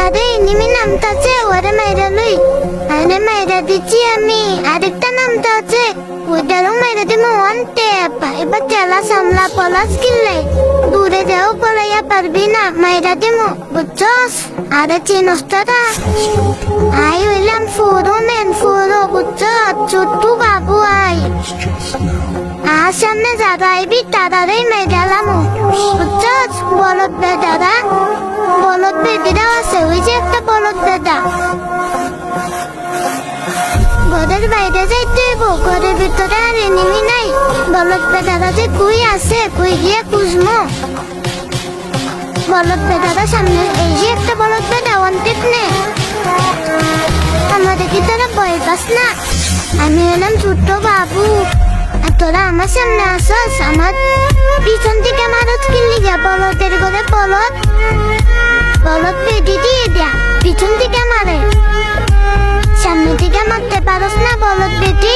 আরে নিমি নামটা আছে ওরে মাইরা লই। আরে মাইরা দিচ্ছি আমি। আরেকটা নামটা আছে ওইটারও মাইরা দিব ওয়ান টেপ। এবার চেলা সামলা পলাশ কিনলে দূরে যাও পলাইয়া পারবি না মাইরা দিমু বুঝছস। আরে চিনস তোরা আই হইলাম ফুরো মেন ফুরো বুঝছ ছোট্ট বাবু আই। আর সামনে যারা আইবি তারারই মেয়েদালাম বুঝছস। বলদ বেদারা বলদ বেদিরাও আছে ওই যে একটা বলদ বেদা। ঘরের বাইরে যাইতে হইব ঘরের ভিতরে আর এনিমি নাই। বলদ বেদারা যে কুই আছে কুই গিয়ে খুঁজমো। বলদ বেদারা সামনে এই যে একটা বলদ বেদা ওয়ান্টেড নে। আমাদের কি তোরা ভয় পাস না? আমি হলাম ছোট্ট বাবু আর তোরা আমার সামনে আসস। আমার পিছন থেকে মারত কিনলি যা বলদের ঘরে বলদ বলদ বেদি দিয়ে দেয়া পিছন থেকে মারে সামনে থেকে মারতে পারস না বলদ বেদি।